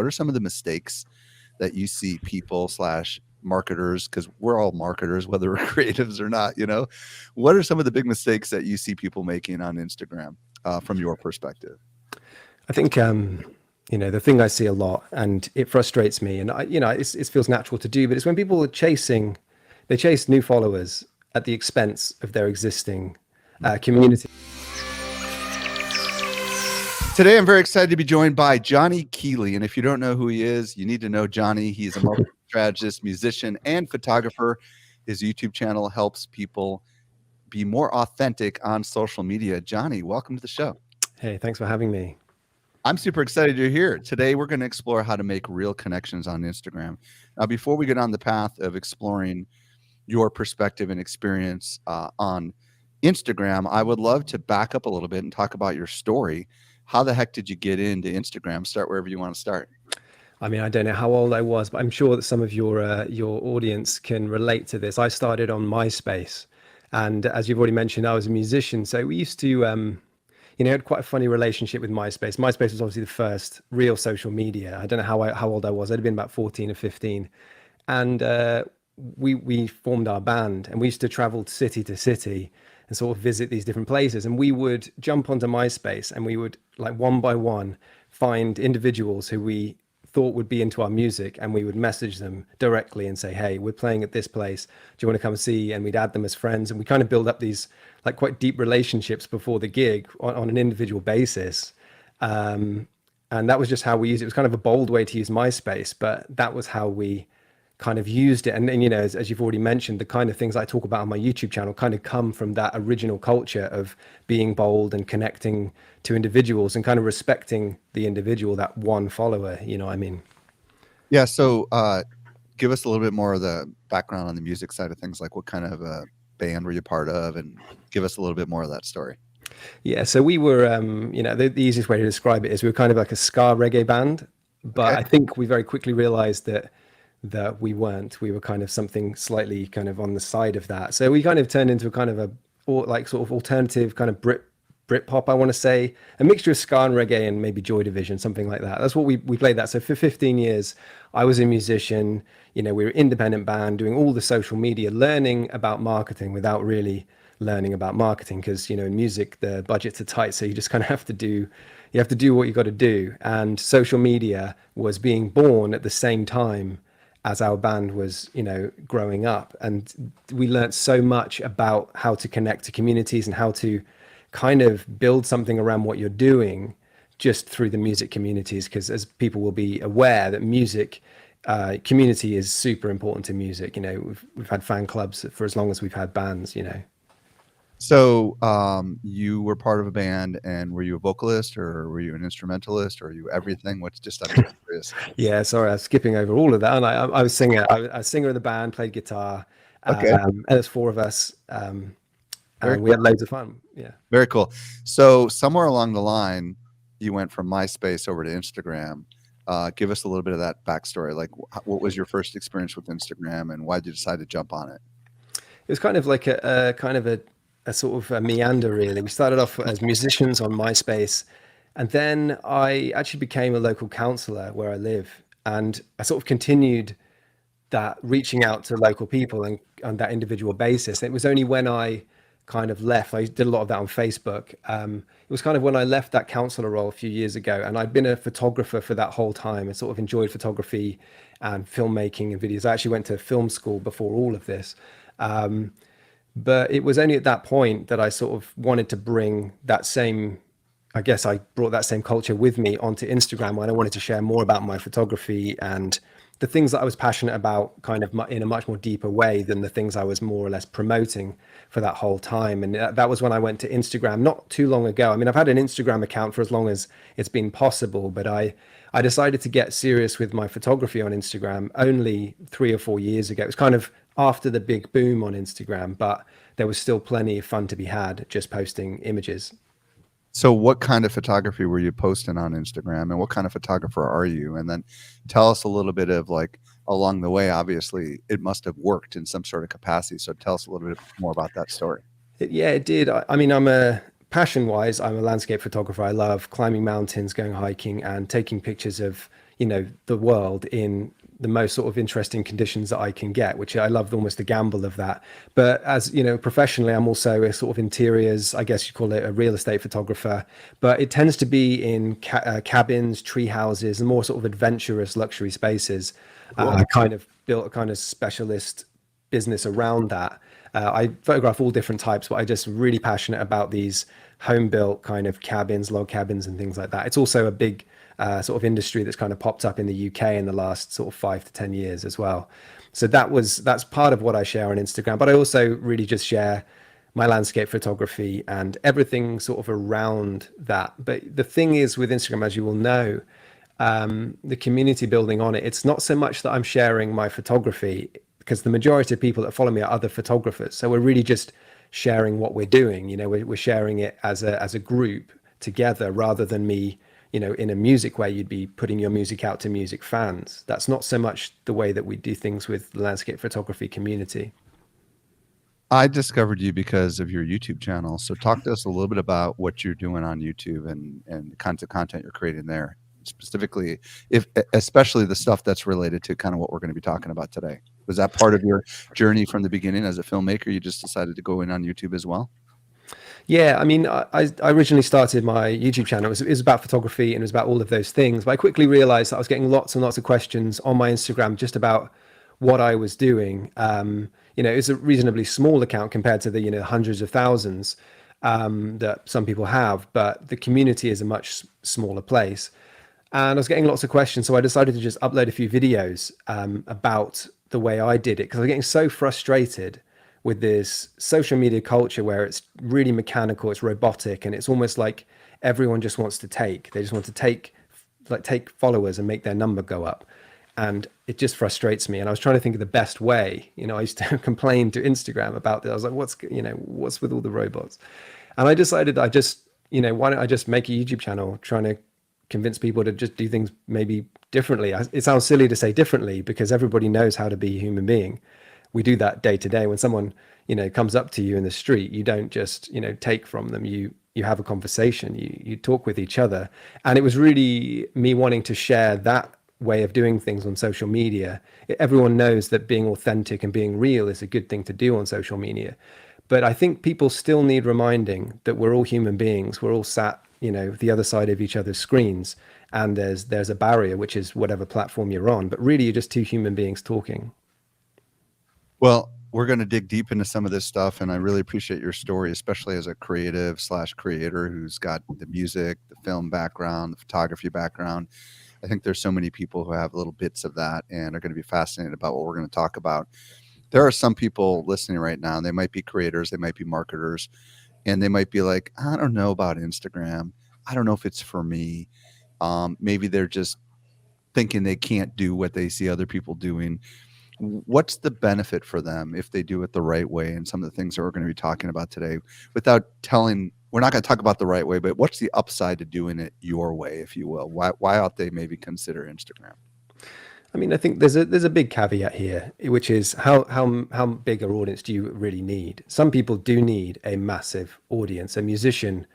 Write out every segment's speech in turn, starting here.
what are some of the mistakes that you see people slash marketers, because we're all marketers, whether we're creatives or not, what are some of the big mistakes that you see people making on Instagram from your perspective? I think, the thing I see a lot, and it frustrates me, and it feels natural to do, but it's when people are they chase new followers at the expense of their existing community. Today, I'm very excited to be joined by Johnny Keeley. And if you don't know who he is, you need to know Johnny. He's a marketing strategist, musician, and photographer. His YouTube channel helps people be more authentic on social media. Johnny, welcome to the show. Hey, thanks for having me. I'm super excited you're here. Today, we're going to explore how to make real connections on Instagram. Now, before we get on the path of exploring your perspective and experience on Instagram, I would love to back up a little bit and talk about your story. How the heck did you get into Instagram? Start wherever you want to start. I mean, I don't know how old I was, but I'm sure that some of your audience can relate to this. I started on MySpace, and as you've already mentioned, I was a musician. So we used to, had quite a funny relationship with MySpace. MySpace was obviously the first real social media. I don't know how old I was. I'd have been about 14 or 15, and we formed our band, and we used to travel city to city and sort of visit these different places. And we would jump onto MySpace, and we would, like, one by one, find individuals who we thought would be into our music, and we would message them directly and say, hey, we're playing at this place, do you want to come see? And we'd add them as friends, and we kind of build up these like quite deep relationships before the gig on an individual basis. And that was just how we used it. It was kind of a bold way to use MySpace, but that was how we kind of used it. And then, as you've already mentioned, the kind of things I talk about on my YouTube channel kind of come from that original culture of being bold and connecting to individuals and kind of respecting the individual, that one follower, I mean? Yeah. So give us a little bit more of the background on the music side of things, like what kind of a band were you part of, and give us a little bit more of that story. Yeah. So we were, the easiest way to describe it is we were kind of like a ska reggae band, but okay. I think we very quickly realized that we weren't. We were kind of something slightly kind of on the side of that. So we kind of turned into a kind of sort of alternative kind of Britpop, I want to say, a mixture of ska and reggae and maybe Joy Division, something like that. That's what we played that. So for 15 years, I was a musician. We were an independent band doing all the social media, learning about marketing without really learning about marketing, because in music the budgets are tight, so you just kind of have to do what you got to do. And social media was being born at the same time as our band was, growing up. And we learned so much about how to connect to communities and how to kind of build something around what you're doing just through the music communities. Because as people will be aware, that music community is super important to music. We've had fan clubs for as long as we've had bands, So you were part of a band, and were you a vocalist, or were you an instrumentalist, or were you everything? I'm just curious. Yeah, sorry, I was skipping over all of that. And I was singer. I was a singer of the band, played guitar. Okay. And there's four of us. And we had loads of fun. Yeah. Very cool. So somewhere along the line, you went from MySpace over to Instagram. Give us a little bit of that backstory. Like, what was your first experience with Instagram, and why did you decide to jump on it? It was kind of like a sort of a meander, really. We started off as musicians on MySpace, and then I actually became a local councillor where I live, and I sort of continued that, reaching out to local people and on that individual basis. And it was only when I kind of left, I did a lot of that on Facebook. It was kind of when I left that councillor role a few years ago, and I'd been a photographer for that whole time and sort of enjoyed photography and filmmaking and videos. I actually went to film school before all of this. But it was only at that point that I sort of wanted to bring that same, I guess I brought that same culture with me onto Instagram, when I wanted to share more about my photography and the things that I was passionate about, kind of in a much more deeper way than the things I was more or less promoting for that whole time. And that was when I went to Instagram not too long ago. I mean, I've had an Instagram account for as long as it's been possible, but I decided to get serious with my photography on Instagram only 3 or 4 years ago. It was kind of after the big boom on Instagram, but there was still plenty of fun to be had just posting images. So what kind of photography were you posting on Instagram, and what kind of photographer are you? And then tell us a little bit of, like, along the way, obviously it must have worked in some sort of capacity. So tell us a little bit more about that story. Yeah, it did. I mean, passion wise, I'm a landscape photographer. I love climbing mountains, going hiking and taking pictures of, the world in the most sort of interesting conditions that I can get, which I love almost the gamble of that. But as professionally, I'm also a sort of interiors, I guess you call it a real estate photographer, but it tends to be in cabins, tree houses, and more sort of adventurous luxury spaces. I kind of built a kind of specialist business around that. I photograph all different types, but I just really passionate about these home built kind of cabins, log cabins, and things like that. It's also a big sort of industry that's kind of popped up in the UK in the last sort of 5 to 10 years as well. So that's part of what I share on Instagram. But I also really just share my landscape photography and everything sort of around that. But the thing is with Instagram, as you will know, the community building on it, it's not so much that I'm sharing my photography, because the majority of people that follow me are other photographers. So we're really just sharing what we're doing. We're sharing it as a group together, rather than me, in a music way, you'd be putting your music out to music fans. That's not so much the way that we do things with the landscape photography community. I discovered you because of your YouTube channel. So talk to us a little bit about what you're doing on YouTube and the kinds of content you're creating there, specifically, especially the stuff that's related to kind of what we're going to be talking about today. Was that part of your journey from the beginning as a filmmaker? You just decided to go in on YouTube as well? Yeah, I mean, I originally started my YouTube channel. It was about photography and it was about all of those things. But I quickly realized that I was getting lots and lots of questions on my Instagram just about what I was doing. It's a reasonably small account compared to the hundreds of thousands that some people have, but the community is a much smaller place. And I was getting lots of questions, so I decided to just upload a few videos about the way I did it, because I was getting so frustrated with this social media culture where it's really mechanical, it's robotic, and it's almost like everyone just wants to take. They just want to take followers and make their number go up. And it just frustrates me. And I was trying to think of the best way. I used to complain to Instagram about this. I was like, what's with all the robots? And I decided why don't I just make a YouTube channel trying to convince people to just do things maybe differently. It sounds silly to say differently, because everybody knows how to be a human being. We do that day to day. When someone, comes up to you in the street, you don't just, take from them. You have a conversation, you talk with each other. And it was really me wanting to share that way of doing things on social media. Everyone knows that being authentic and being real is a good thing to do on social media. But I think people still need reminding that we're all human beings. We're all sat, the other side of each other's screens. And there's a barrier, which is whatever platform you're on. But really, you're just two human beings talking. Well, we're going to dig deep into some of this stuff, and I really appreciate your story, especially as a creative/creator who's got the music, the film background, the photography background. I think there's so many people who have little bits of that and are going to be fascinated about what we're going to talk about. There are some people listening right now, and they might be creators, they might be marketers, and they might be like, I don't know about Instagram. I don't know if it's for me. Maybe they're just thinking they can't do what they see other people doing. What's the benefit for them if they do it the right way? And some of the things that we're going to be talking about today, we're not going to talk about the right way, but what's the upside to doing it your way, if you will? Why ought they maybe consider Instagram? I mean, I think there's a big caveat here, which is how big an audience do you really need? Some people do need a massive audience. A musician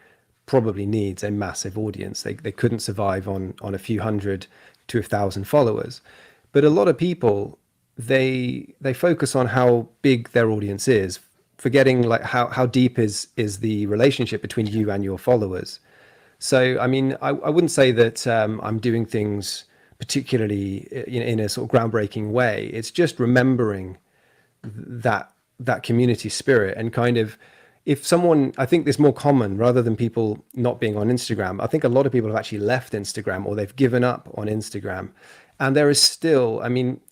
probably needs a massive audience. They couldn't survive on a few hundred to 1,000 followers. But a lot of people, they focus on how big their audience is, forgetting like how deep is the relationship between you and your followers. So, I mean, I wouldn't say that I'm doing things particularly in a sort of groundbreaking way. It's just remembering that community spirit, and kind of, if someone, I think this more common rather than people not being on Instagram. I think a lot of people have actually left Instagram, or they've given up on Instagram. And there is still, I mean,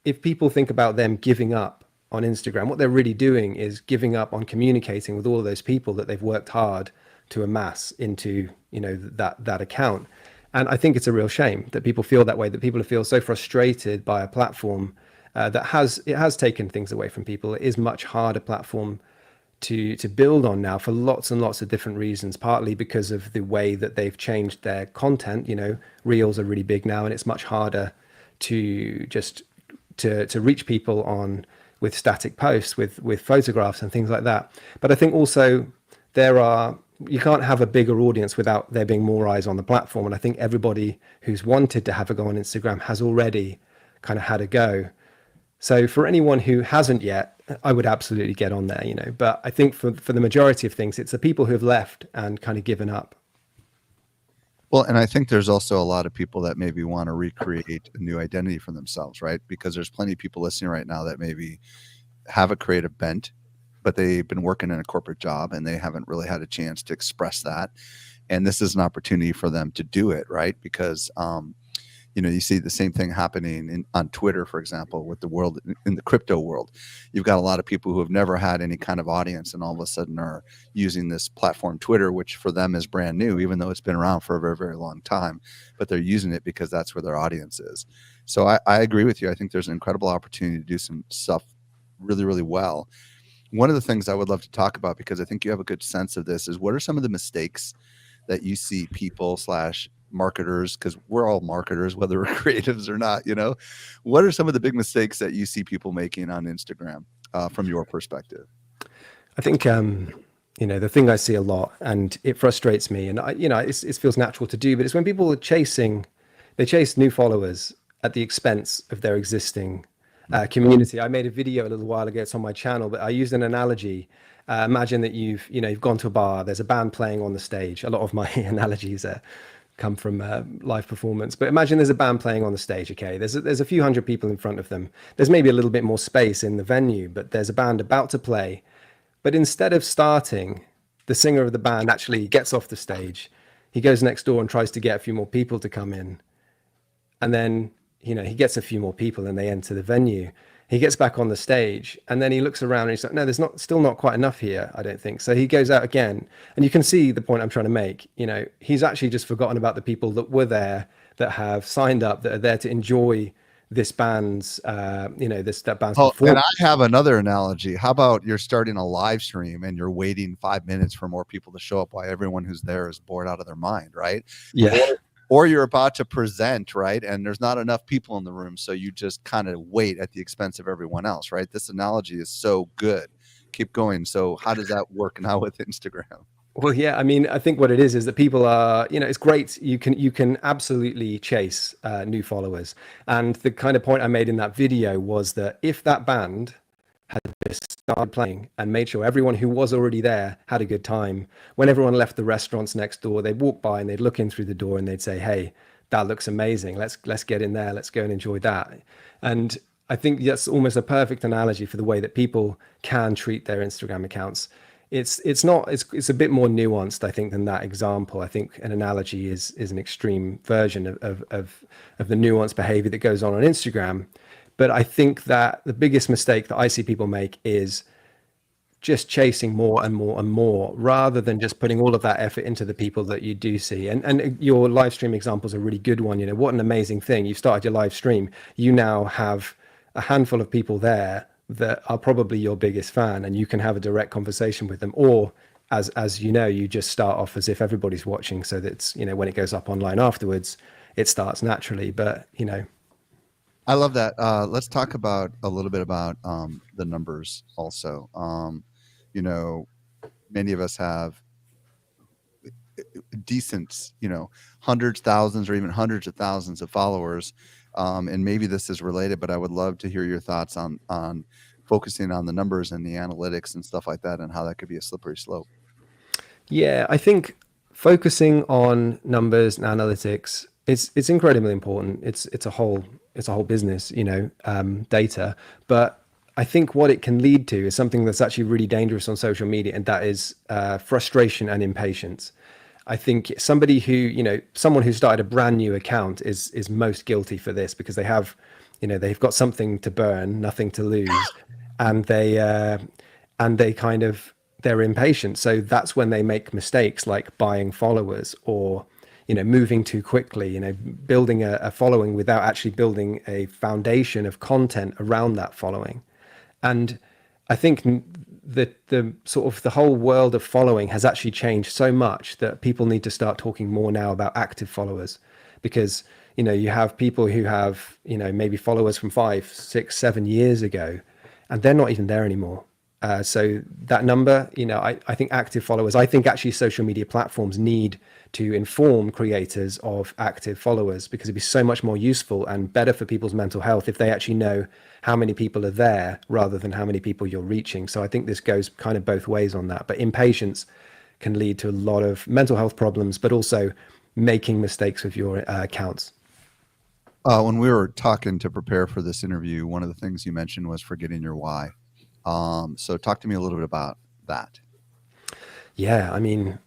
if people think about them giving up on Instagram, what they're really doing is giving up on communicating with all of those people that they've worked hard to amass into, that account. And I think it's a real shame that people feel that way, that people feel so frustrated by a platform that has taken things away from people. It is much harder platform to build on now for lots and lots of different reasons, partly because of the way that they've changed their content. Reels are really big now, and it's much harder to just to reach people on with static posts, with photographs and things like that. But I think also there are you can't have a bigger audience without there being more eyes on the platform. And I think everybody who's wanted to have a go on Instagram has already kind of had a go. So for anyone who hasn't yet, I would absolutely get on there, you know. But I think for the majority of things, it's the people who have left and kind of given up. Well, and I think there's also a lot of people that maybe want to recreate a new identity for themselves, right? Because there's plenty of people listening right now that maybe have a creative bent, but they've been working in a corporate job and they haven't really had a chance to express that. And this is an opportunity for them to do it, right? Because you know, you see the same thing happening on Twitter, for example, with the world in the crypto world. You've got a lot of people who have never had any kind of audience and all of a sudden are using this platform Twitter, which for them is brand new, even though it's been around for a very, very long time, but they're using it because that's where their audience is. So I agree with you. I think there's an incredible opportunity to do some stuff really, really well. One of the things I would love to talk about, because I think you have a good sense of this, is what are some of the mistakes that you see people slash marketers, because we're all marketers, whether we're creatives or not, you know, what are some of the big mistakes that you see people making on Instagram from your perspective? I think, you know, the thing I see a lot, and it frustrates me, and you know, it feels natural to do, but it's when people are they chase new followers at the expense of their existing community. I made a video a little while ago, it's on my channel, but I used an analogy. Imagine that you've gone to a bar, there's a band playing on the stage. A lot of my analogies come from live performance, but imagine there's a band playing on the stage. Okay, there's a few hundred people in front of them. There's maybe a little bit more space in the venue, but there's a band about to play. But instead of starting, the singer of the band actually gets off the stage. He goes next door and tries to get a few more people to come in. And then, you know, he gets a few more people and they enter the venue. He gets back on the stage and then he looks around and he's like, no, there's still not quite enough here, I don't think. So he goes out again, and you can see the point I'm trying to make. You know, he's actually just forgotten about the people that were there, that have signed up, that are there to enjoy this band's, that band's performance. And I have another analogy. How about you're starting a live stream and you're waiting 5 minutes for more people to show up while everyone who's there is bored out of their mind, right? Yeah. Or you're about to present, right? And there's not enough people in the room. So you just kind of wait at the expense of everyone else, right? This analogy is so good. Keep going. So how does that work now with Instagram? Well, yeah, I mean, I think what it is that people are, you know, it's great. You can absolutely chase new followers. And the kind of point I made in that video was that if that band had just started playing and made sure everyone who was already there had a good time, when everyone left the restaurants next door, they'd walk by and they'd look in through the door and they'd say, hey, that looks amazing. Let's get in there. Let's go and enjoy that. And I think that's almost a perfect analogy for the way that people can treat their Instagram accounts. It's a bit more nuanced, I think, than that example. I think an analogy is an extreme version of the nuanced behavior that goes on Instagram. But I think that the biggest mistake that I see people make is just chasing more and more and more, rather than just putting all of that effort into the people that you do see. And your live stream example is a really good one. You know, what an amazing thing. You've started your live stream. You now have a handful of people there that are probably your biggest fan, and you can have a direct conversation with them. Or as you know, you just start off as if everybody's watching, so that it's, you know, when it goes up online afterwards, it starts naturally. But, you know, I love that. Let's talk about a little bit about the numbers also. You know, many of us have decent, you know, hundreds, thousands, or even hundreds of thousands of followers. And maybe this is related, but I would love to hear your thoughts on focusing on the numbers and the analytics and stuff like that, and how that could be a slippery slope. Yeah, I think focusing on numbers and analytics, it's incredibly important. It's a whole business, you know, data. But I think what it can lead to is something that's actually really dangerous on social media, and that is frustration and impatience. I think someone who started a brand new account is most guilty for this, because they have, you know, they've got something to burn, nothing to lose, and they're impatient. So that's when they make mistakes like buying followers, or, you know, moving too quickly, you know, building a following without actually building a foundation of content around that following. And I think that the sort of the whole world of following has actually changed so much that people need to start talking more now about active followers, because, you know, you have people who have, you know, maybe followers from 5, 6, 7 years ago, and they're not even there anymore. So that number, I think active followers, I think actually social media platforms need to inform creators of active followers, because it'd be so much more useful and better for people's mental health if they actually know how many people are there rather than how many people you're reaching. So I think this goes kind of both ways on that. But impatience can lead to a lot of mental health problems, but also making mistakes with your accounts. When we were talking to prepare for this interview, one of the things you mentioned was forgetting your why. So talk to me a little bit about that. Yeah, I mean,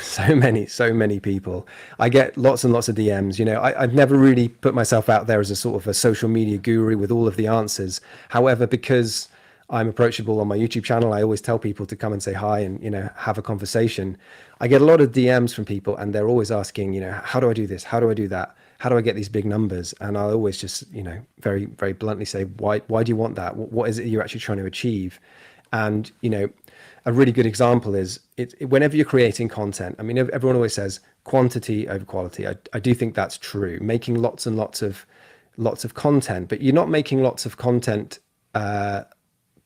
so many people. I get lots and lots of DMs. I've never really put myself out there as a sort of a social media guru with all of the answers. However, because I'm approachable on my YouTube channel, I always tell people to come and say hi and, have a conversation. I get a lot of DMs from people, and they're always asking, how do I do this? How do I do that? How do I get these big numbers? And I'll always just, very, very bluntly say, why do you want that? What is it you're actually trying to achieve? And, a really good example is whenever you're creating content. I mean, everyone always says quantity over quality. I do think that's true. Making lots and lots of content, but you're not making lots of content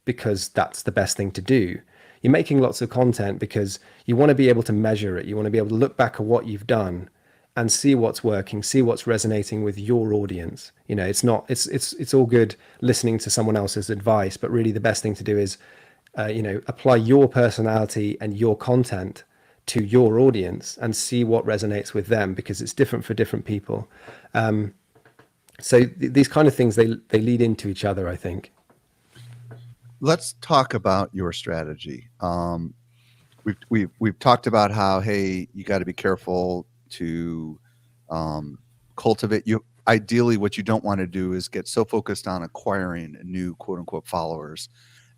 because that's the best thing to do. You're making lots of content because you want to be able to measure it. You want to be able to look back at what you've done and see what's working, see what's resonating with your audience. It's all good listening to someone else's advice, but really the best thing to do is apply your personality and your content to your audience and see what resonates with them, because it's different for different people. So these kind of things, they lead into each other, I think. Let's talk about your strategy. We've talked about how, hey, you got to be careful to cultivate. Ideally, what you don't want to do is get so focused on acquiring new quote unquote followers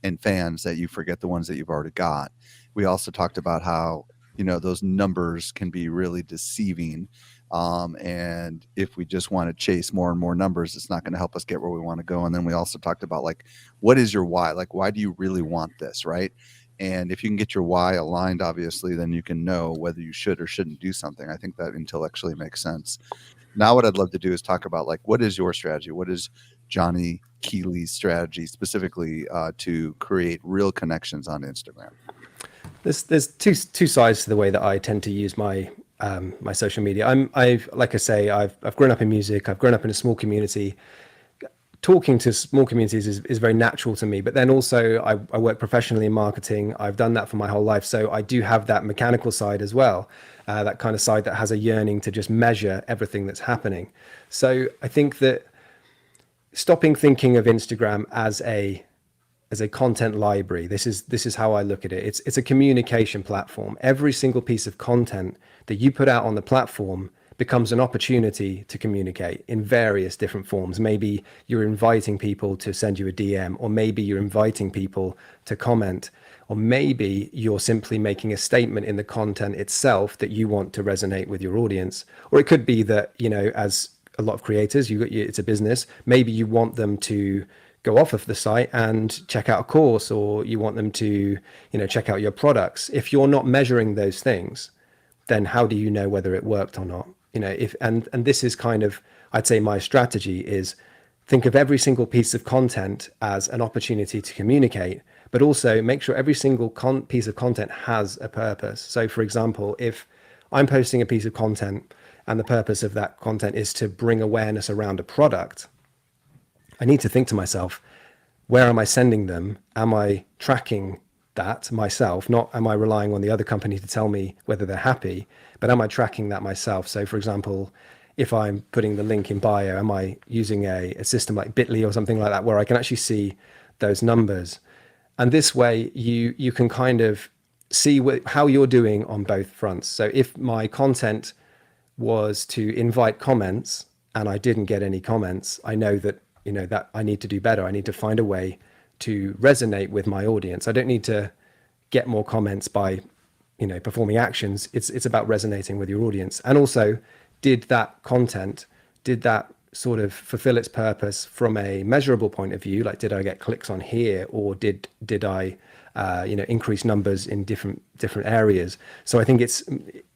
and fans that you forget the ones that you've already got. We also talked about how, those numbers can be really deceiving. And if we just want to chase more and more numbers, it's not going to help us get where we want to go. And then we also talked about, like, what is your why? Like, why do you really want this, right? And if you can get your why aligned, obviously, then you can know whether you should or shouldn't do something. I think that intellectually makes sense. Now, what I'd love to do is talk about, like, what is your strategy? What is Johnny Keeley's strategy specifically to create real connections on Instagram? There's two sides to the way that I tend to use my my social media. I've grown up in music. I've grown up in a small community. Talking to small communities is very natural to me. But then also I work professionally in marketing. I've done that for my whole life. So I do have that mechanical side as well, that kind of side that has a yearning to just measure everything that's happening. So I think that stopping thinking of Instagram as a content library. This is how I look at it. It's a communication platform. Every single piece of content that you put out on the platform becomes an opportunity to communicate in various different forms. Maybe you're inviting people to send you a DM, or maybe you're inviting people to comment, or maybe you're simply making a statement in the content itself that you want to resonate with your audience. Or it could be that, as a lot of creators, it's a business. Maybe you want them to go off of the site and check out a course, or you want them to, check out your products. If you're not measuring those things, then how do you know whether it worked or not? And this is kind of, I'd say my strategy is think of every single piece of content as an opportunity to communicate, but also make sure every single piece of content has a purpose. So for example, if I'm posting a piece of content and the purpose of that content is to bring awareness around a product, I need to think to myself, where am I sending them? Am I tracking that myself? Not am I relying on the other company to tell me whether they're happy, but am I tracking that myself? So for example, if I'm putting the link in bio, am I using a system like Bitly or something like that, where I can actually see those numbers? And this way you can kind of see how you're doing on both fronts. So if my content was to invite comments and I didn't get any comments, I know that, that I need to do better. I need to find a way to resonate with my audience. I don't need to get more comments by, performing actions. It's about resonating with your audience. And also, did that sort of fulfill its purpose from a measurable point of view? Like, did I get clicks on here, or did I, increase numbers in different areas? So I think it's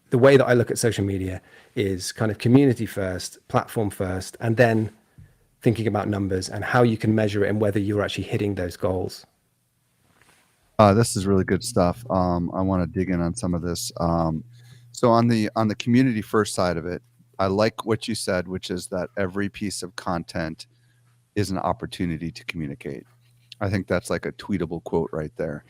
the way that I look at social media is kind of community first, platform first, and then thinking about numbers and how you can measure it and whether you're actually hitting those goals. This is really good stuff. I want to dig in on some of this. So on the community first side of it, I like what you said, which is that every piece of content is an opportunity to communicate. I think that's like a tweetable quote right there.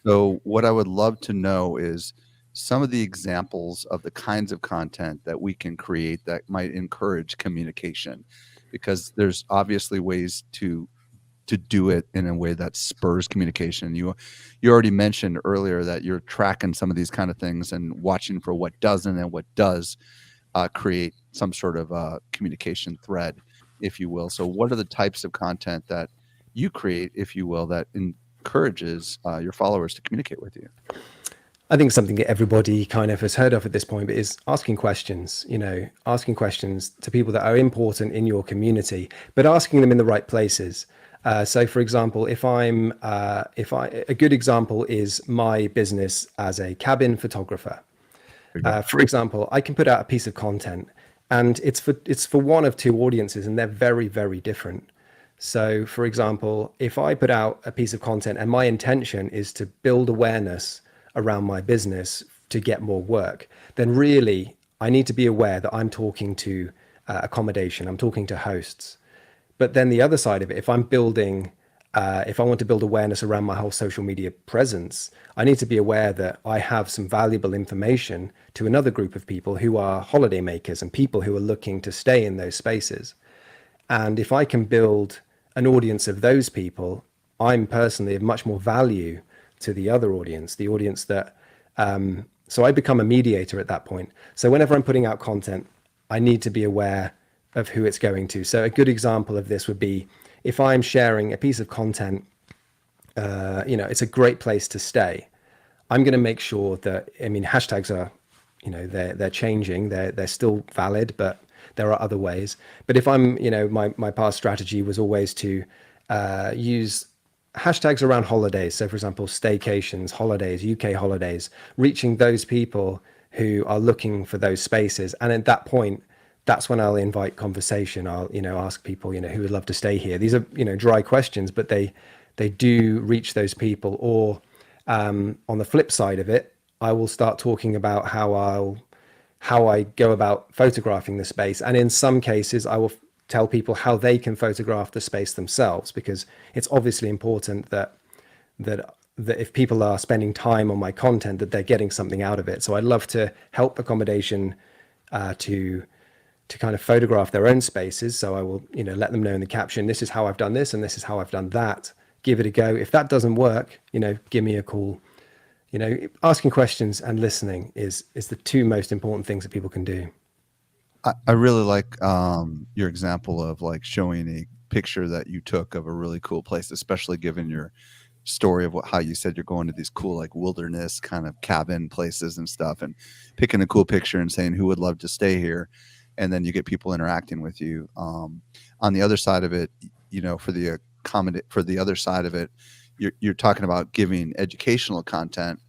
So what I would love to know is some of the examples of the kinds of content that we can create that might encourage communication, because there's obviously ways to do it in a way that spurs communication. You already mentioned earlier that you're tracking some of these kind of things and watching for what doesn't and what does create some sort of communication thread, if you will. So what are the types of content that you create, if you will, that encourages your followers to communicate with you? I think something that everybody kind of has heard of at this point is asking questions, asking questions to people that are important in your community, but asking them in the right places. So for example, a good example is my business as a cabin photographer. For example, I can put out a piece of content and it's for one of two audiences and they're very, very different. So for example, if I put out a piece of content and my intention is to build awareness around my business to get more work, then really I need to be aware that I'm talking to accommodation, I'm talking to hosts. But then the other side of it, if I want to build awareness around my whole social media presence, I need to be aware that I have some valuable information to another group of people who are holiday makers and people who are looking to stay in those spaces. And if I can build an audience of those people, I'm personally of much more value to the other audience, the audience that, so I become a mediator at that point. So whenever I'm putting out content, I need to be aware of who it's going to. So a good example of this would be if I'm sharing a piece of content, it's a great place to stay. I'm going to make sure that, hashtags are, they're changing, they're still valid, but there are other ways. But if I'm, my past strategy was always to use hashtags around holidays. So for example, staycations, holidays, UK holidays, reaching those people who are looking for those spaces. And at that point, that's when I'll invite conversation. I'll, ask people, who would love to stay here. These are, dry questions, but they do reach those people. Or on the flip side of it, I will start talking about how I go about photographing the space. And in some cases, I will tell people how they can photograph the space themselves, because it's obviously important that if people are spending time on my content, that they're getting something out of it. So I'd love to help accommodation to kind of photograph their own spaces. So I will, let them know in the caption, this is how I've done this and this is how I've done that. Give it a go. If that doesn't work, give me a call. Asking questions and listening is the two most important things that people can do. I really like your example of like showing a picture that you took of a really cool place, especially given your story of how you said you're going to these cool like wilderness kind of cabin places and stuff, and picking a cool picture and saying who would love to stay here, and then you get people interacting with you. On the other side of it, for the other side of it, you're talking about giving educational content.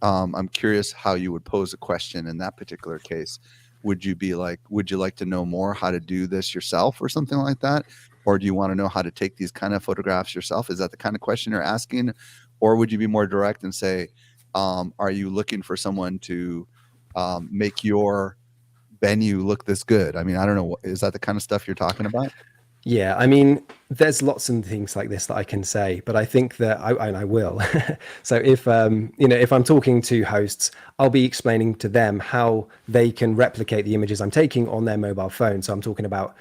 I'm curious how you would pose a question in that particular case. Would you like to know more how to do this yourself or something like that? Or do you want to know how to take these kind of photographs yourself? Is that the kind of question you're asking? Or would you be more direct and say, are you looking for someone to make your venue look this good? I don't know. Is that the kind of stuff you're talking about? Yeah, there's lots of things like this that I can say, but I think that I will. So if I'm talking to hosts, I'll be explaining to them how they can replicate the images I'm taking on their mobile phone. So I'm talking about,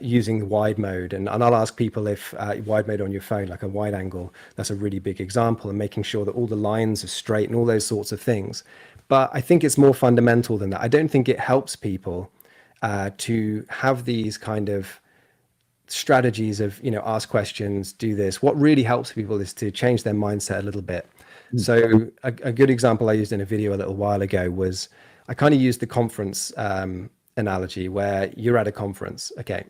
using wide mode, and I'll ask people if wide mode on your phone, like a wide angle, that's a really big example, and making sure that all the lines are straight and all those sorts of things. But I think it's more fundamental than that. I don't think it helps people to have these kind of strategies of, ask questions, do this. What really helps people is to change their mindset a little bit. So a good example I used in a video a little while ago was I kind of used the conference analogy, where you're at a conference. Okay,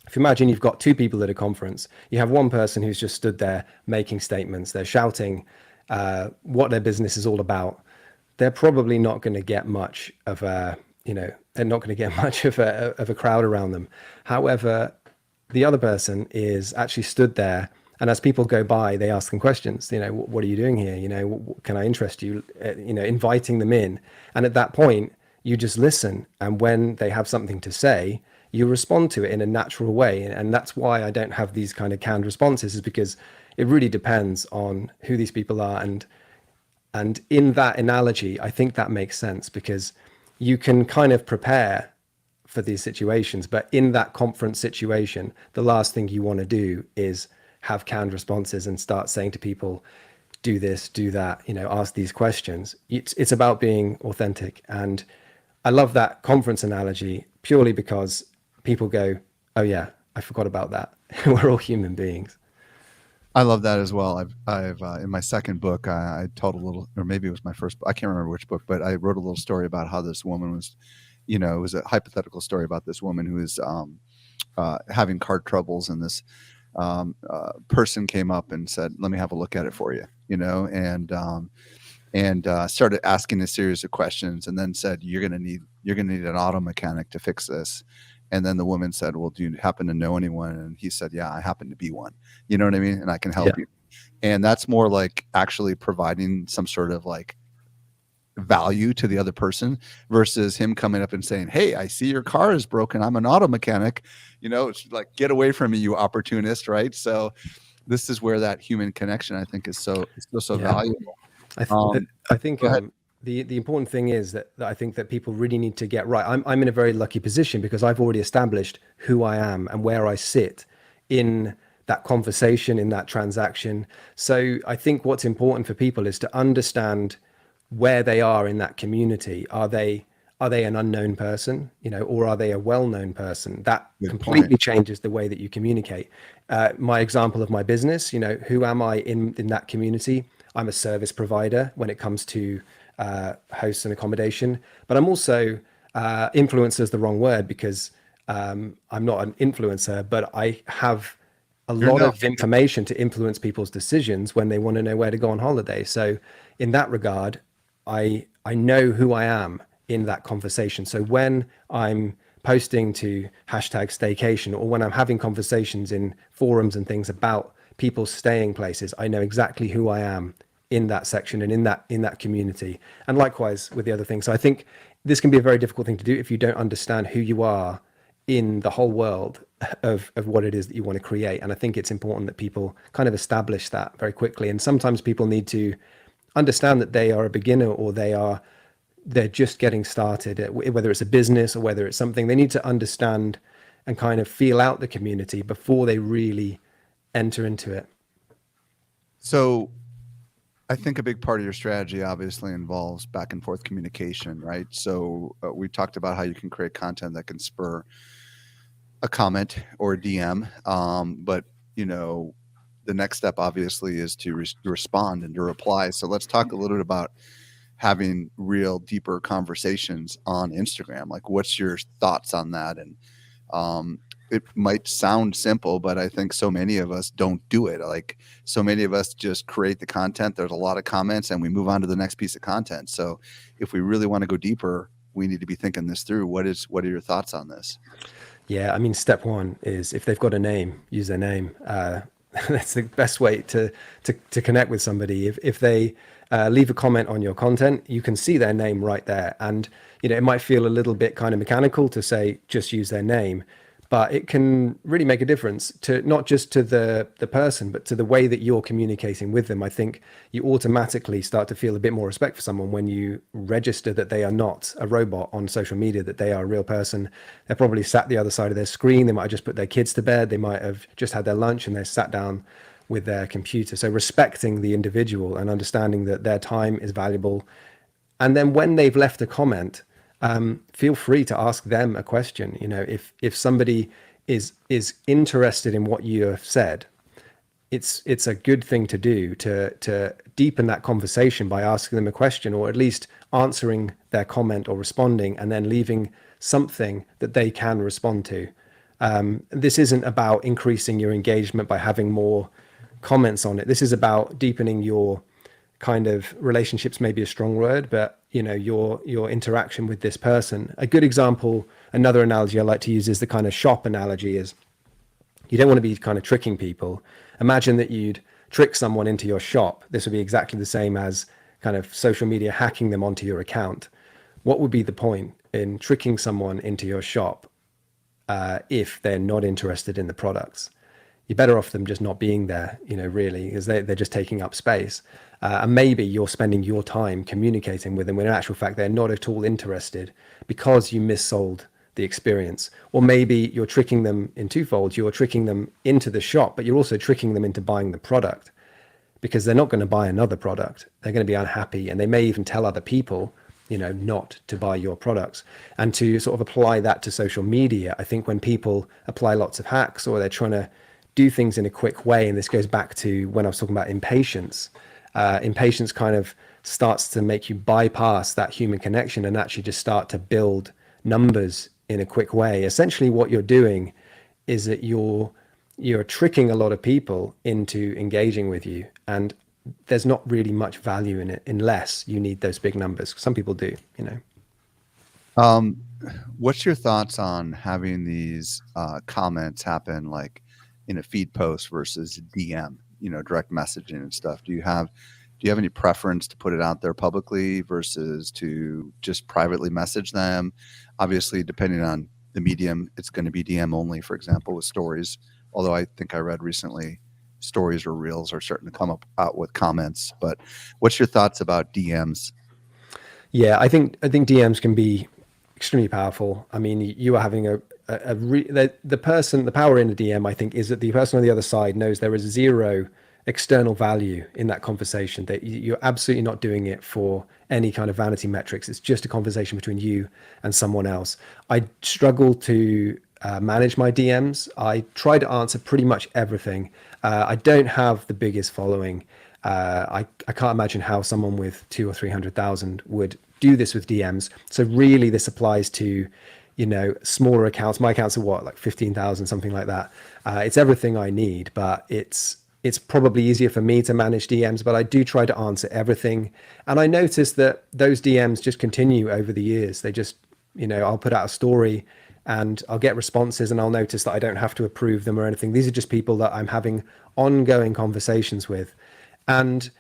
if you imagine you've got two people at a conference, you have one person who's just stood there making statements, they're shouting what their business is all about. They're probably not going to get much of a, they're not going to get much of a crowd around them. However, the other person is actually stood there And as people go by, they ask them questions. What are you doing here? Can I interest you? Inviting them in. And at that point, you just listen. And when they have something to say, you respond to it in a natural way. And that's why I don't have these kind of canned responses, is because it really depends on who these people are. And in that analogy, I think that makes sense, because you can kind of prepare for these situations, but in that conference situation, the last thing you want to do is have canned responses and start saying to people, do this, do that, ask these questions. It's about being authentic. And I love that conference analogy purely because people go, oh yeah, I forgot about that. We're all human beings. I love that as well. I've in my second book, I told a little, or maybe it was my first, I can't remember which book, but I wrote a little story about how this woman was, it was a hypothetical story about this woman who is having car troubles, and this person came up and said, let me have a look at it for you, and started asking a series of questions, and then said, you're going to need an auto mechanic to fix this. And then the woman said, well, do you happen to know anyone? And he said, yeah, I happen to be one. You know what I mean? And I can help you. And that's more like actually providing some sort of like value to the other person, versus him coming up and saying, hey, I see your car is broken. I'm an auto mechanic. It's like, get away from me, you opportunist. Right. So this is where that human connection, I think, is so valuable. I think the important thing is that I think that people really need to get right. I'm in a very lucky position because I've already established who I am and where I sit in that conversation, in that transaction. So I think what's important for people is to understand where they are in that community. Are they an unknown person, or are they a well-known person? That completely changes the way that you communicate. My example of my business, who am I in that community? I'm a service provider when it comes to hosts and accommodation, but I'm also influencer is the wrong word, because I'm not an influencer, but I have a lot of information to influence people's decisions when they want to know where to go on holiday. So in that regard, I know who I am in that conversation. So when I'm posting to #staycation, or when I'm having conversations in forums and things about people staying places, I know exactly who I am in that section and in that community. And likewise with the other things. So I think this can be a very difficult thing to do if you don't understand who you are in the whole world of what it is that you want to create. And I think it's important that people kind of establish that very quickly. And sometimes people need to understand that they are a beginner, or they're just getting started, whether it's a business or whether it's something. They need to understand and kind of feel out the community before they really enter into it. So I think a big part of your strategy obviously involves back and forth communication, right? So we talked about how you can create content that can spur a comment or a DM, but the next step obviously is to respond and to reply. So let's talk a little bit about having real deeper conversations on Instagram. Like, what's your thoughts on that? And it might sound simple, but I think so many of us don't do it. Like, so many of us just create the content. There's a lot of comments and we move on to the next piece of content. So if we really want to go deeper, we need to be thinking this through. What are your thoughts on this? Yeah, I mean, step one is, if they've got a name, use their name. That's the best way to connect with somebody. If they leave a comment on your content, you can see their name right there. And, it might feel a little bit kind of mechanical to say, just use their name, but it can really make a difference to not just to the person, but to the way that you're communicating with them. I think you automatically start to feel a bit more respect for someone when you register that they are not a robot on social media, that they are a real person. They're probably sat the other side of their screen. They might have just put their kids to bed. They might have just had their lunch and they're sat down with their computer. So respecting the individual and understanding that their time is valuable. And then when they've left a comment, feel free to ask them a question. If somebody is interested in what you have said, it's a good thing to do to deepen that conversation by asking them a question, or at least answering their comment or responding, and then leaving something that they can respond to. This isn't about increasing your engagement by having more comments on it. This is about deepening your kind of relationships, maybe a strong word, but your interaction with this person. A good example, another analogy I like to use is the kind of shop analogy. Is you don't want to be kind of tricking people imagine that you'd trick someone into your shop. This would be exactly the same as kind of social media hacking them onto your account. What would be the point in tricking someone into your shop if they're not interested in the products? You're better off them just not being there, really, because they're just taking up space. And maybe you're spending your time communicating with them when in actual fact they're not at all interested because you missold the experience. Or maybe you're tricking them in twofold. You're tricking them into the shop, but you're also tricking them into buying the product, because they're not going to buy another product. They're going to be unhappy, and they may even tell other people, not to buy your products. And to sort of apply that to social media, I think when people apply lots of hacks, or they're trying to do things in a quick way, and this goes back to when I was talking about impatience, impatience kind of starts to make you bypass that human connection and actually just start to build numbers in a quick way. Essentially what you're doing is that you're tricking a lot of people into engaging with you, and there's not really much value in it unless you need those big numbers. Some people do. What's your thoughts on having these comments happen like in a feed post versus DM, direct messaging and stuff? Do you have any preference to put it out there publicly versus to just privately message them? Obviously, depending on the medium, it's going to be DM only, for example, with stories. Although I think I read recently stories or reels are starting to come out with comments. But what's your thoughts about DMs? Yeah, I think DMs can be extremely powerful. I mean, you are having the power in a DM, I think, is that the person on the other side knows there is zero external value in that conversation, that you're absolutely not doing it for any kind of vanity metrics. It's just a conversation between you and someone else. I struggle to manage my DMs. I try to answer pretty much everything. I don't have the biggest following. I can't imagine how someone with 200,000 or 300,000 would do this with DMs. So really this applies to, smaller accounts. My accounts are like 15,000, something like that. It's everything I need, but it's probably easier for me to manage DMs, but I do try to answer everything. And I notice that those DMs just continue over the years. They just, I'll put out a story and I'll get responses, and I'll notice that I don't have to approve them or anything. These are just people that I'm having ongoing conversations with. And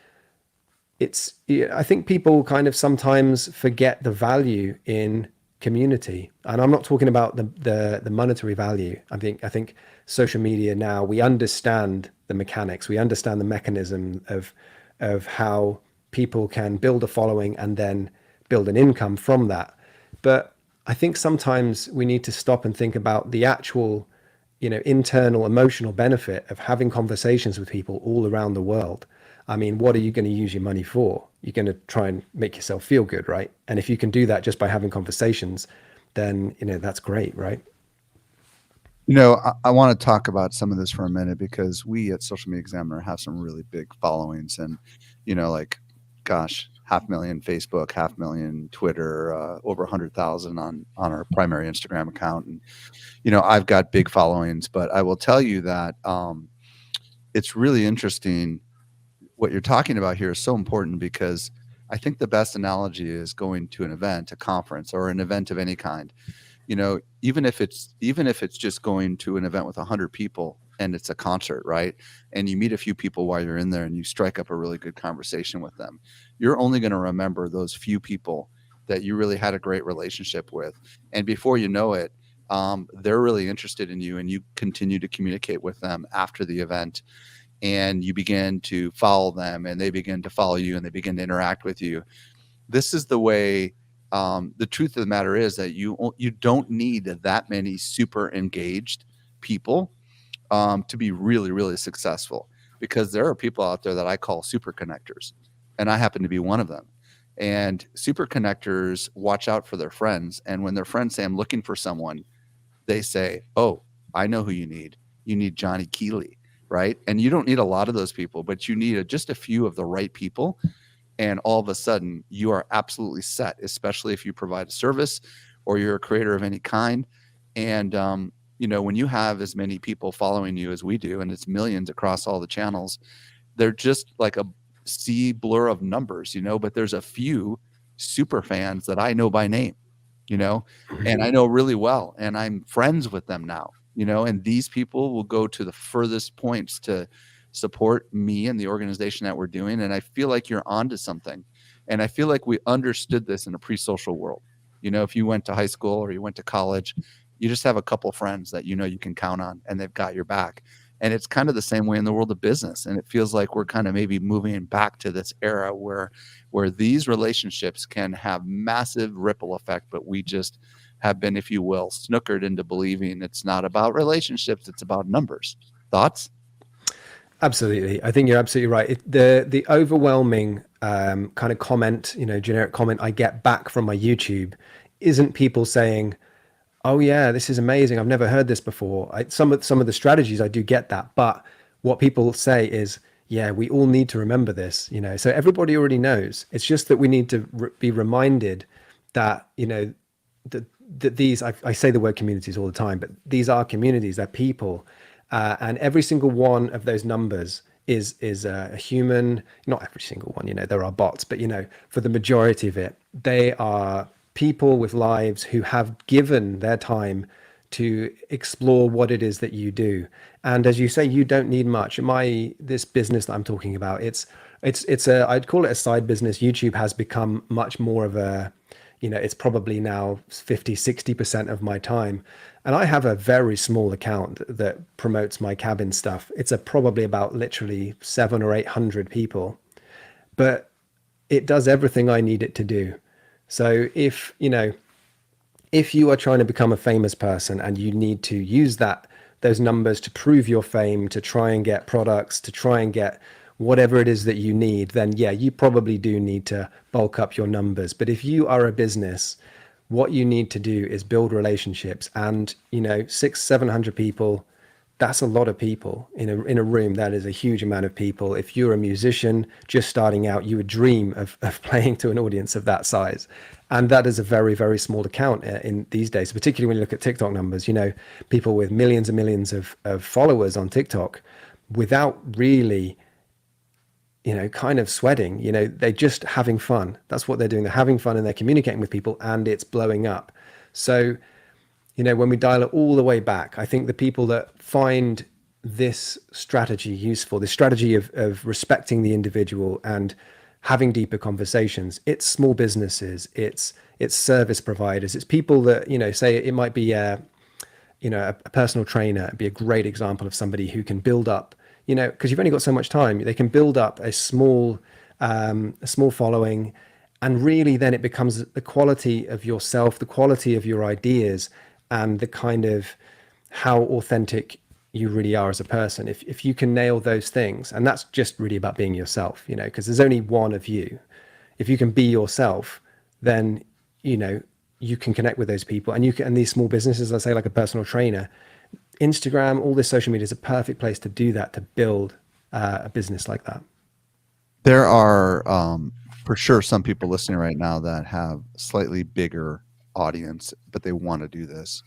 I think people kind of sometimes forget the value in community. And I'm not talking about the monetary value. I think social media now, we understand the mechanics, we understand the mechanism of how people can build a following and then build an income from that. But I think sometimes we need to stop and think about the actual, internal emotional benefit of having conversations with people all around the world. I mean, what are you going to use your money for? You're going to try and make yourself feel good, right? And if you can do that just by having conversations, then, that's great, right? I want to talk about some of this for a minute, because we at Social Media Examiner have some really big followings, and, like, gosh, 500,000 Facebook, 500,000 Twitter, over 100,000 on our primary Instagram account. And, I've got big followings, but I will tell you that it's really interesting. What you're talking about here is so important, because I think the best analogy is going to an event, a conference, or an event of any kind. Even if it's just going to an event with 100 people and it's a concert, right? And you meet a few people while you're in there and you strike up a really good conversation with them. You're only going to remember those few people that you really had a great relationship with. And before you know it, they're really interested in you, and you continue to communicate with them after the event. And you begin to follow them, and they begin to follow you, and they begin to interact with you. This is the way. The truth of the matter is that you don't need that many super engaged people to be really, really successful, because there are people out there that I call super connectors, and I happen to be one of them. And super connectors watch out for their friends, and when their friends say, "I'm looking for someone," they say, "Oh, I know who you need. You need Johnny Keeley." Right? And you don't need a lot of those people, but you need just a few of the right people. And all of a sudden you are absolutely set, especially if you provide a service or you're a creator of any kind. And, when you have as many people following you as we do, and it's millions across all the channels, they're just like a sea blur of numbers, but there's a few super fans that I know by name, and I know really well, and I'm friends with them now. And these people will go to the furthest points to support me and the organization that we're doing. And I feel like you're onto something. And I feel like we understood this in a pre-social world. You know, if you went to high school or you went to college, you just have a couple friends that you know you can count on and they've got your back. And it's kind of the same way in the world of business. And it feels like we're kind of maybe moving back to this era where these relationships can have massive ripple effect, but we just have been, if you will, snookered into believing it's not about relationships, it's about numbers. Thoughts? Absolutely. I think you're absolutely right. The overwhelming kind of comment, generic comment I get back from my YouTube isn't people saying, "Oh yeah, this is amazing. I've never heard this before." Some of the strategies I do get that, but what people say is, "Yeah, we all need to remember this." So everybody already knows. It's just that we need to be reminded that that these I say the word communities all the time, but these are communities. They're people. And every single one of those numbers is a human. Not every single one, there are bots, but for the majority of it, they are people with lives who have given their time to explore what it is that you do. And as you say, you don't need much. This business that I'm talking about, I'd call it a side business. YouTube has become much more of a, it's probably now 50-60% of my time. And I have a very small account that promotes my cabin stuff. It's probably about literally 700 or 800 people, but it does everything I need it to do. So if you are trying to become a famous person and you need to use those numbers to prove your fame, to try and get products, to try and get whatever it is that you need, then yeah, you probably do need to bulk up your numbers. But if you are a business, what you need to do is build relationships, and 600-700 people, that's a lot of people in a room. That is a huge amount of people. If you're a musician just starting out, you would dream of playing to an audience of that size. And that is a very, very small account in these days, particularly when you look at TikTok numbers. People with millions and millions of followers on TikTok without really kind of sweating, they're just having fun. That's what they're doing. They're having fun and they're communicating with people, and it's blowing up. So, when we dial it all the way back, I think the people that find this strategy useful, this strategy of respecting the individual and having deeper conversations, it's small businesses, it's service providers, it's people that, say it might be a personal trainer. It'd be a great example of somebody who can build up, because you've only got so much time. They can build up a small following, and really then it becomes the quality of yourself, the quality of your ideas, and the kind of how authentic you really are as a person. If you can nail those things, and that's just really about being yourself, because there's only one of you. If you can be yourself, then you can connect with those people, and these small businesses, let's say like a personal trainer, Instagram, all this social media is a perfect place to do that, to build a business like that. There are for sure some people listening right now that have slightly bigger audience, but they want to do this,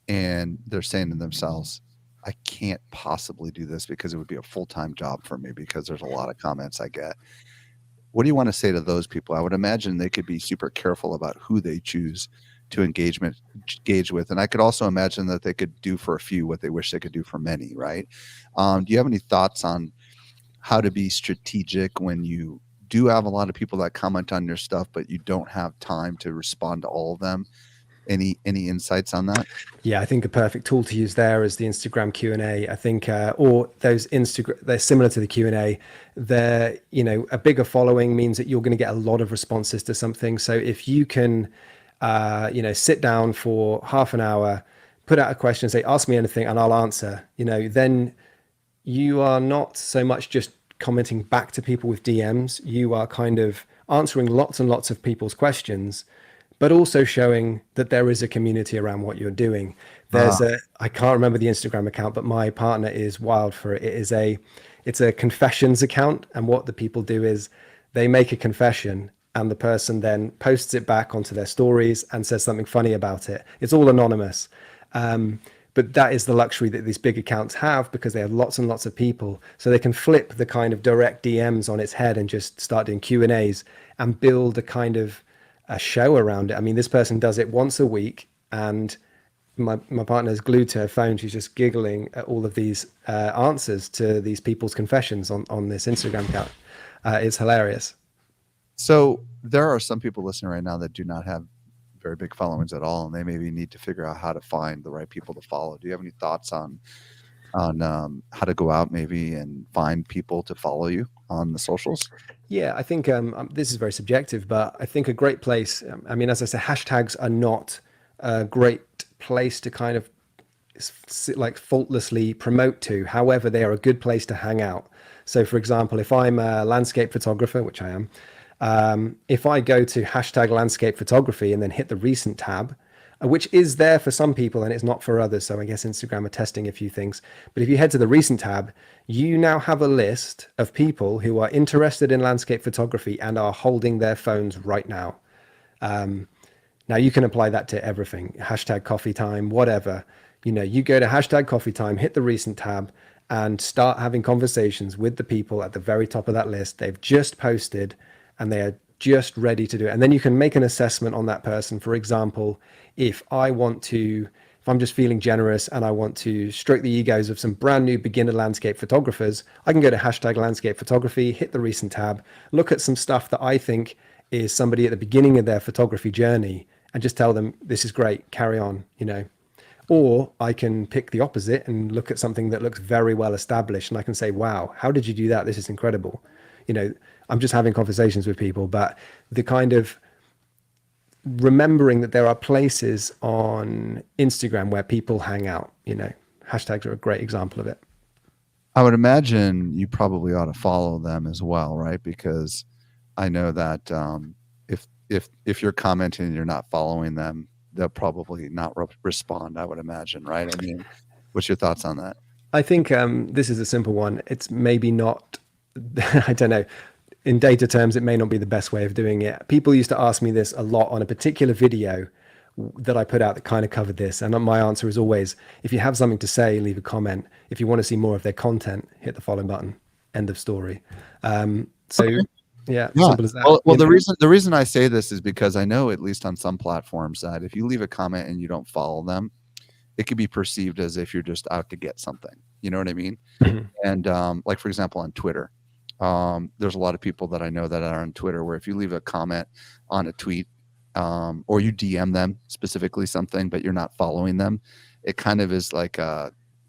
and they're saying to themselves, I can't possibly do this because it would be a full-time job for me, because there's a lot of comments I get. What do you want to say to those people? I would imagine they could be super careful about who they choose to engage with. And I could also imagine that they could do for a few what they wish they could do for many, right? Do you have any thoughts on how to be strategic when you do have a lot of people that comment on your stuff, but you don't have time to respond to all of them? Any insights on that? Yeah, I think a perfect tool to use there is the Instagram Q&A. I think, or those they're similar to the Q&A. They're, a bigger following means that you're going to get a lot of responses to something. So if you can, sit down for half an hour, put out a question, say, ask me anything and I'll answer, then you are not so much just commenting back to people with DMs. You are kind of answering lots and lots of people's questions, but also showing that there is a community around what you're doing. There's I can't remember the Instagram account, but my partner is wild for it. It's a confessions account. And what the people do is they make a confession and the person then posts it back onto their stories and says something funny about it. It's all anonymous. But that is the luxury that these big accounts have, because they have lots and lots of people. So they can flip the kind of direct DMs on its head and just start doing Q&As and build a kind of a show around it. I mean, this person does it once a week, and my partner's glued to her phone. She's just giggling at all of these answers to these people's confessions on this Instagram account. It's hilarious. So there are some people listening right now that do not have very big followings at all, and they maybe need to figure out how to find the right people to follow. Do you have any thoughts on how to go out maybe and find people to follow you on the socials? Yeah, I think this is very subjective, but I think a great place. I mean, as I said, hashtags are not a great place to kind of like faultlessly promote to. However, they are a good place to hang out. So, for example, if I'm a landscape photographer, which I am, if I go to hashtag landscape photography and then hit the recent tab, which is there for some people and it's not for others. So I guess Instagram are testing a few things. But if you head to the recent tab, you now have a list of people who are interested in landscape photography and are holding their phones right now. Now you can apply that to everything, hashtag coffee time, whatever. You go to hashtag coffee time, hit the recent tab and start having conversations with the people at the very top of that list. They've just posted and they are just ready to do it. And then you can make an assessment on that person. For example, if I'm just feeling generous and I want to stroke the egos of some brand new beginner landscape photographers, I can go to hashtag landscape photography, hit the recent tab, look at some stuff that I think is somebody at the beginning of their photography journey and just tell them, this is great, carry on, Or I can pick the opposite and look at something that looks very well established and I can say, wow, how did you do that? This is incredible. I'm just having conversations with people, but the kind of remembering that there are places on Instagram where people hang out, hashtags are a great example of it. I would imagine you probably ought to follow them as well, right? Because I know that if you're commenting and you're not following them, they'll probably not respond, I would imagine, right? I mean, what's your thoughts on that? I think this is a simple one. It's maybe not, I don't know. In data terms, it may not be the best way of doing it. People used to ask me this a lot on a particular video that I put out that kind of covered this. And my answer is always, if you have something to say, leave a comment. If you want to see more of their content, hit the follow button. End of story. Okay. Yeah. Simple as that. Well, the reason I say this is because I know, at least on some platforms, that if you leave a comment and you don't follow them, it could be perceived as if you're just out to get something. You know what I mean? Mm-hmm. And like, for example, on Twitter, there's a lot of people that I know that are on Twitter where if you leave a comment on a tweet or you DM them specifically something, but you're not following them, it kind of is like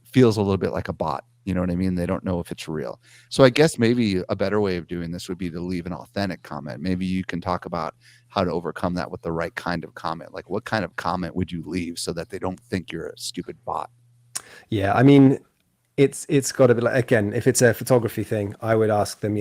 feels a little bit like a bot. You know what I mean? They don't know if it's real. So I guess maybe a better way of doing this would be to leave an authentic comment. Maybe you can talk about how to overcome that with the right kind of comment. Like, what kind of comment would you leave so that they don't think you're a stupid bot? Yeah, I mean, it's got to be like, again, if it's a photography thing, I would ask them,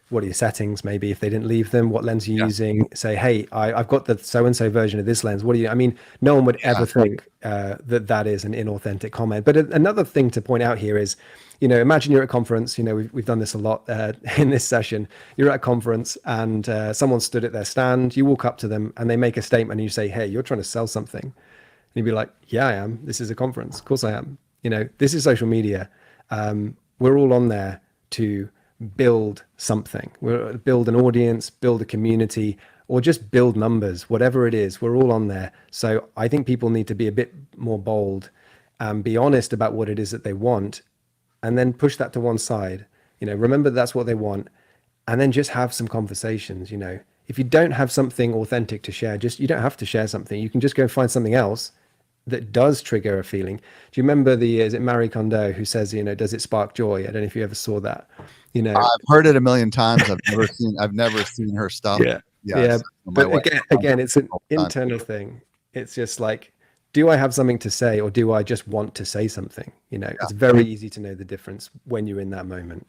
what are your settings? Maybe if they didn't leave them, what lens are you using? Say, hey, I've got the so-and-so version of this lens. What do you, I mean, no one would ever think that is an inauthentic comment. But another thing to point out here is, imagine you're at a conference, we've done this a lot in this session. You're at a conference and someone stood at their stand, you walk up to them and they make a statement and you say, hey, you're trying to sell something. And you'd be like, yeah, I am. This is a conference. Of course I am. This is social media. We're all on there to build something. We'll build an audience, build a community, or just build numbers, whatever it is. We're all on there. So I think people need to be a bit more bold and be honest about what it is that they want, and then push that to one side. Remember that's what they want, and then just have some conversations. If you don't have something authentic to share, you don't have to share something. You can just go and find something else that does trigger a feeling. Do you remember is it Marie Kondo who says, does it spark joy? I don't know if you ever saw that. I've heard it a million times. I've never seen her stuff. Yeah. But again, it's an internal thing. It's just like, do I have something to say or do I just want to say something? It's very easy to know the difference when you're in that moment.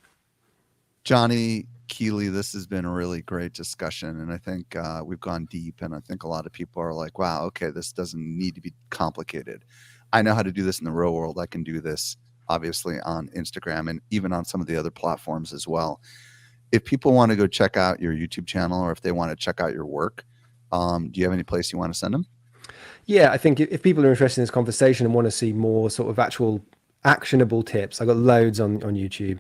Johnny Keeley, this has been a really great discussion, and I think we've gone deep, and I think a lot of people are like, wow, okay, this doesn't need to be complicated. I know how to do this in the real world. I can do this obviously on Instagram and even on some of the other platforms as well. If people want to go check out your YouTube channel or if they want to check out your work, do you have any place you want to send them? Yeah, I think if people are interested in this conversation and want to see more sort of actual actionable tips, I got loads on YouTube.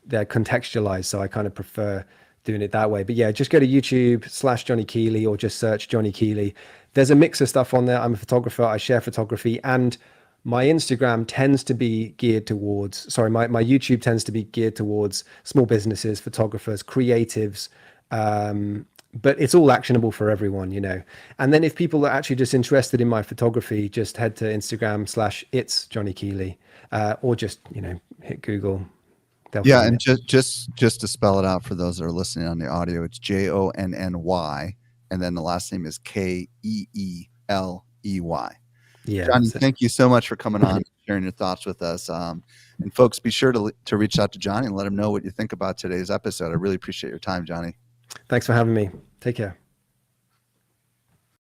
They're contextualized, so I kind of prefer doing it that way. But yeah, just go to YouTube/Johnny Keeley or just search Johnny Keeley. There's a mix of stuff on there. I'm a photographer. I share photography, and my Instagram tends to be geared towards, my YouTube tends to be geared towards small businesses, photographers, creatives. But it's all actionable for everyone, you know. And then if people are actually just interested in my photography, just head to Instagram/it's Johnny Keeley, or just, you know, hit Google. Yeah, and just to spell it out for those that are listening on the audio, it's Jonny, and then the last name is Keeley. Yeah, Johnny, thank you so much for coming on and sharing your thoughts with us. And folks, be sure to reach out to Johnny and let him know what you think about today's episode. I really appreciate your time, Johnny. Thanks for having me. Take care.